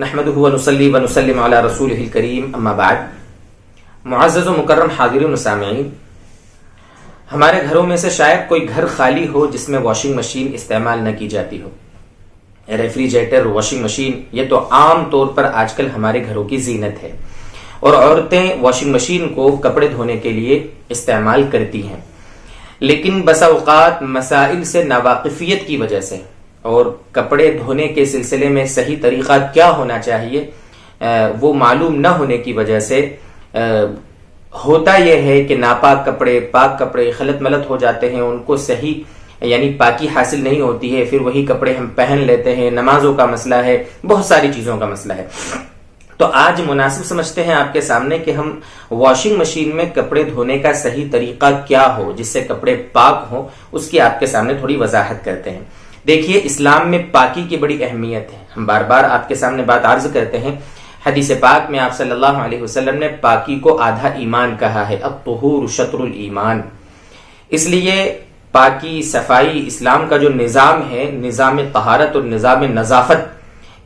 نحمده ونصلي ونسلم على رسوله الكريم اما بعد. معزز و مکرم حاضرین و سامعین، ہمارے گھروں میں سے شاید کوئی گھر خالی ہو جس میں واشنگ مشین استعمال نہ کی جاتی ہو. ریفریجریٹر، واشنگ مشین، یہ تو عام طور پر آج کل ہمارے گھروں کی زینت ہے، اور عورتیں واشنگ مشین کو کپڑے دھونے کے لیے استعمال کرتی ہیں. لیکن بسا اوقات مسائل سے ناواقفیت کی وجہ سے اور کپڑے دھونے کے سلسلے میں صحیح طریقہ کیا ہونا چاہیے وہ معلوم نہ ہونے کی وجہ سے ہوتا یہ ہے کہ ناپاک کپڑے پاک کپڑے خلط ملط ہو جاتے ہیں، ان کو صحیح یعنی پاکی حاصل نہیں ہوتی ہے، پھر وہی کپڑے ہم پہن لیتے ہیں. نمازوں کا مسئلہ ہے، بہت ساری چیزوں کا مسئلہ ہے. تو آج مناسب سمجھتے ہیں آپ کے سامنے کہ ہم واشنگ مشین میں کپڑے دھونے کا صحیح طریقہ کیا ہو جس سے کپڑے پاک ہوں، اس کی آپ کے سامنے تھوڑی وضاحت کرتے ہیں. دیکھیے، اسلام میں پاکی کی بڑی اہمیت ہے. ہم بار بار آپ کے سامنے بات عرض کرتے ہیں. حدیث پاک میں آپ صلی اللہ علیہ وسلم نے پاکی کو آدھا ایمان کہا ہے، الطہور شطر الایمان. اس لیے پاکی صفائی اسلام کا جو نظام ہے، نظام طہارت اور نظام نظافت،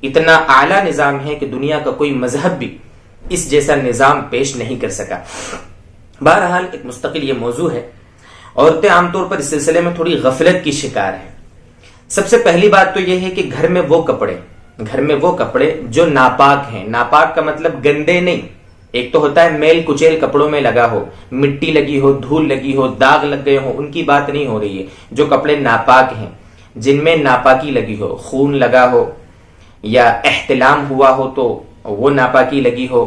اتنا اعلیٰ نظام ہے کہ دنیا کا کوئی مذہب بھی اس جیسا نظام پیش نہیں کر سکا. بہرحال ایک مستقل یہ موضوع ہے. عورتیں عام طور پر اس سلسلے میں تھوڑی غفلت کی شکار ہیں. سب سے پہلی بات تو یہ ہے کہ گھر میں وہ کپڑے جو ناپاک ہیں. ناپاک کا مطلب گندے نہیں. ایک تو ہوتا ہے میل کچیل کپڑوں میں لگا ہو، مٹی لگی ہو، دھول لگی ہو، داغ لگ گئے ہو، ان کی بات نہیں ہو رہی ہے. جو کپڑے ناپاک ہیں، جن میں ناپاکی لگی ہو، خون لگا ہو، یا احتلام ہوا ہو تو وہ ناپاکی لگی ہو،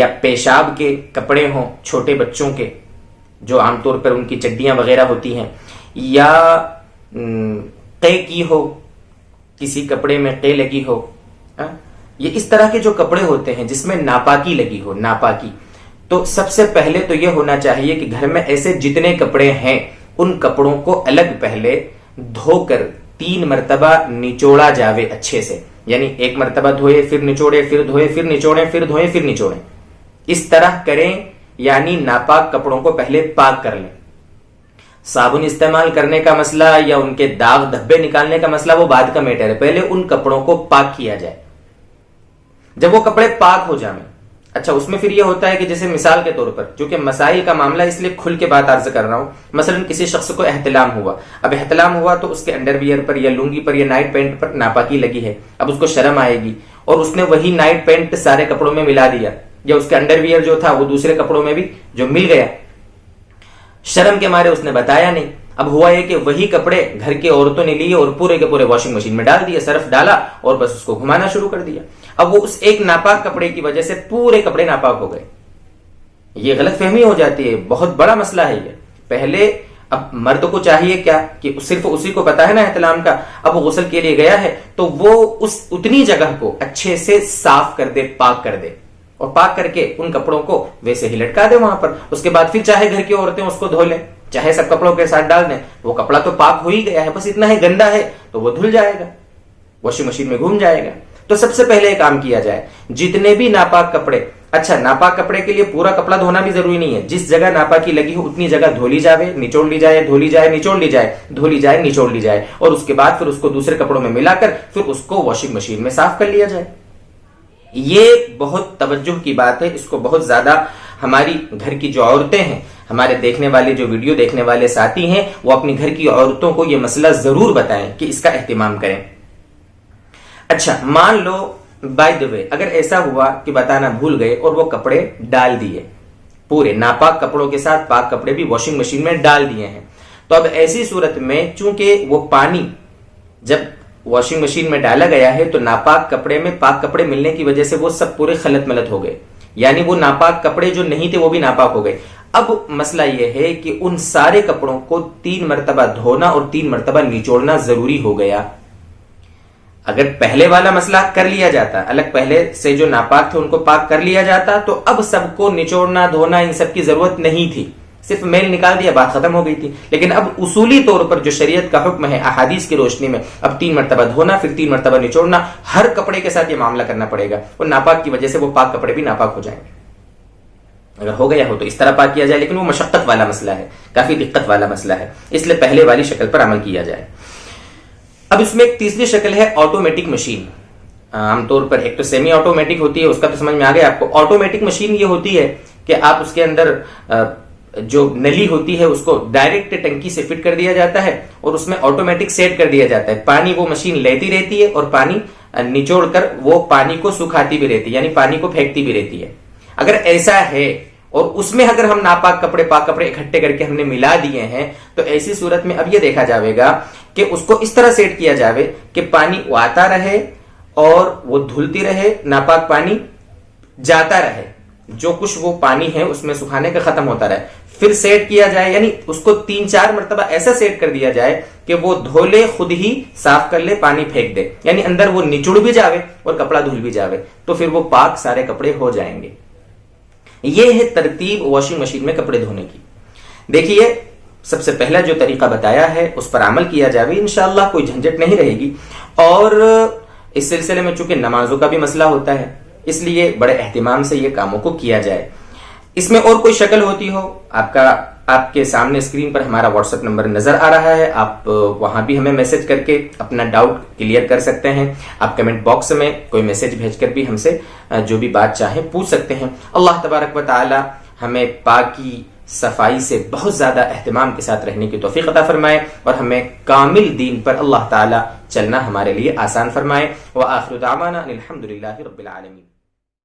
یا پیشاب کے کپڑے ہوں چھوٹے بچوں کے جو عام طور پر ان کی چڈیاں وغیرہ ہوتی ہیں، یا قے کی ہو، کسی کپڑے میں قے لگی ہو. یہ اس طرح کے جو کپڑے ہوتے ہیں جس میں ناپاکی لگی ہو، ناپاکی، تو سب سے پہلے تو یہ ہونا چاہیے کہ گھر میں ایسے جتنے کپڑے ہیں ان کپڑوں کو الگ پہلے دھو کر 3 مرتبہ نچوڑا جاوے اچھے سے. یعنی ایک مرتبہ دھوئے، پھر نچوڑے، پھر دھوئے، پھر نچوڑے، پھر دھوئے، پھر نچوڑے. اس طرح کریں. یعنی ناپاک کپڑوں کو پہلے پاک کر لیں. صابن استعمال کرنے کا مسئلہ یا ان کے داغ دھبے نکالنے کا مسئلہ وہ بعد کا میٹر ہے. پہلے ان کپڑوں کو پاک کیا جائے. جب وہ کپڑے پاک ہو جائیں، اچھا اس میں پھر یہ ہوتا ہے کہ جیسے مثال کے طور پر، جو کہ مسائل کا معاملہ اس لیے کھل کے بات عرض کر رہا ہوں، مثلا کسی شخص کو احتلام ہوا. اب احتلام ہوا تو اس کے انڈر ویئر پر یا لنگی پر یا نائٹ پینٹ پر ناپاکی لگی ہے. اب اس کو شرم آئے گی اور اس نے وہی نائٹ پینٹ سارے کپڑوں میں ملا دیا، یا اس کے انڈر ویئر جو تھا وہ دوسرے کپڑوں میں بھی جو مل گیا. شرم کے مارے اس نے بتایا نہیں. اب ہوا یہ کہ وہی کپڑے گھر کی عورتوں نے لیے اور پورے کے پورے واشنگ مشین میں ڈال دیے، سرف ڈالا اور بس اس کو گھمانا شروع کر دیا. اب وہ اس ایک ناپاک کپڑے کی وجہ سے پورے کپڑے ناپاک ہو گئے. یہ غلط فہمی ہو جاتی ہے، بہت بڑا مسئلہ ہے یہ. پہلے اب مرد کو چاہیے کیا کہ صرف اسی کو پتا ہے نا احتلام کا. اب وہ غسل کے لیے گیا ہے تو وہ اتنی جگہ کو اچھے سے صاف کر دے، پاک کر دے، اور پاک کر کے ان کپڑوں کو ویسے ہی لٹکا دے وہاں پر. اس کے بعد پھر چاہے گھر کی عورتیں اس کو دھو لیں، چاہے سب کپڑوں کے ساتھ ڈال دیں، وہ کپڑا تو پاک ہو ہی گیا ہے. بس اتنا ہی گندا ہے تو وہ دھل جائے گا، واشنگ مشین میں گھوم جائے گا. تو سب سے پہلے کام کیا جائے، جتنے بھی ناپاک کپڑے، اچھا ناپاک کپڑے کے لیے پورا کپڑا دھونا بھی ضروری نہیں ہے. جس جگہ ناپاکی لگی ہو اتنی جگہ دھو لی جائے، نچوڑ لی جائے، دھو لی جائے، نچوڑ لی جائے، دھو لی جائے، نچوڑ لی جائے، اور اس کے بعد پھر اس کو دوسرے کپڑوں میں ملا کر پھر اس کو واشنگ مشین میں صاف کر لیا جائے. یہ بہت توجہ کی بات ہے. اس کو بہت زیادہ ہماری گھر کی جو عورتیں ہیں، ہمارے دیکھنے والے جو ویڈیو دیکھنے والے ساتھی ہیں، وہ اپنی گھر کی عورتوں کو یہ مسئلہ ضرور بتائیں کہ اس کا اہتمام کریں. اچھا مان لو بائی دی وے اگر ایسا ہوا کہ بتانا بھول گئے اور وہ کپڑے ڈال دیے، پورے ناپاک کپڑوں کے ساتھ پاک کپڑے بھی واشنگ مشین میں ڈال دیے ہیں، تو اب ایسی صورت میں چونکہ وہ پانی جب واشنگ مشین میں ڈالا گیا ہے تو ناپاک کپڑے میں پاک کپڑے ملنے کی وجہ سے وہ سب پورے خلط ملط ہو گئے. یعنی وہ ناپاک کپڑے جو نہیں تھے وہ بھی ناپاک ہو گئے. اب مسئلہ یہ ہے کہ ان سارے کپڑوں کو 3 مرتبہ دھونا اور 3 مرتبہ نچوڑنا ضروری ہو گیا. اگر پہلے والا مسئلہ کر لیا جاتا، الگ پہلے سے جو ناپاک تھے ان کو پاک کر لیا جاتا، تو اب سب کو نچوڑنا دھونا ان سب کی ضرورت نہیں تھی. صرف میل نکال دیا، بات ختم ہو گئی تھی. لیکن اب اصولی طور پر جو شریعت کا حکم ہے احادیث کی روشنی میں، اب 3 مرتبہ دھونا، پھر 3 مرتبہ نچوڑنا، ہر کپڑے کے ساتھ یہ معاملہ کرنا پڑے گا. اور ناپاک کی وجہ سے وہ پاک کپڑے بھی ناپاک ہو جائیں گے. اگر ہو گیا ہو تو اس طرح پاک کیا جائے، لیکن وہ مشقت والا مسئلہ ہے، کافی دقت والا مسئلہ ہے، اس لیے پہلے والی شکل پر عمل کیا جائے. اب اس میں ایک تیسری شکل ہے آٹومیٹک مشین. عام طور پر ایک تو سیمی آٹومیٹک ہوتی ہے، اس کا تو سمجھ میں آ گیا آپ کو. آٹومیٹک مشین یہ ہوتی ہے کہ آپ اس کے اندر جو نلی ہوتی ہے اس کو ڈائریکٹ ٹنکی سے فٹ کر دیا جاتا ہے اور اس میں آٹومیٹک سیٹ کر دیا جاتا ہے. پانی وہ مشین لیتی رہتی ہے اور پانی نچوڑ کر وہ پانی کو سکھاتی بھی رہتی ہے، یعنی پانی کو پھینکتی بھی رہتی ہے. اگر ایسا ہے اور اس میں اگر ہم ناپاک کپڑے پاک کپڑے اکٹھے کر کے ہم نے ملا دیے ہیں تو ایسی صورت میں اب یہ دیکھا جاوے گا کہ اس کو اس طرح سیٹ کیا جاوے کہ پانی آتا رہے اور وہ دھلتی رہے، ناپاک پانی جاتا رہے، جو کچھ وہ پانی ہے اس میں سکھانے کا ختم ہوتا رہے. پھر سیٹ کیا جائے، یعنی اس کو 3-4 مرتبہ ایسا سیٹ کر دیا جائے کہ وہ دھولے خود ہی صاف کر لے، پانی پھینک دے، یعنی اندر وہ نچڑ بھی جاوے اور کپڑا دھل بھی جاوے، تو پھر وہ پاک سارے کپڑے ہو جائیں گے. یہ ہے ترتیب واشنگ مشین میں کپڑے دھونے کی. دیکھیے سب سے پہلا جو طریقہ بتایا ہے اس پر عمل کیا جاوے، انشاءاللہ کوئی جھنجٹ نہیں رہے گی. اور اس سلسلے میں چونکہ نمازوں کا بھی مسئلہ ہوتا ہے اس لیے بڑے اہتمام سے یہ کاموں کو کیا جائے. اس میں اور کوئی شکل ہوتی ہو، آپ کے سامنے اسکرین پر ہمارا واٹس ایپ نمبر نظر آ رہا ہے، آپ وہاں بھی ہمیں میسج کر کے اپنا ڈاؤٹ کلیئر کر سکتے ہیں. آپ کمنٹ باکس میں کوئی میسج بھیج کر بھی ہم سے جو بھی بات چاہیں پوچھ سکتے ہیں. اللہ تبارک و تعالی ہمیں پاکی صفائی سے بہت زیادہ اہتمام کے ساتھ رہنے کی توفیق عطا فرمائے اور ہمیں کامل دین پر اللہ تعالی چلنا ہمارے لیے آسان فرمائے. وآخر دعوانا الحمدللہ رب العالمین.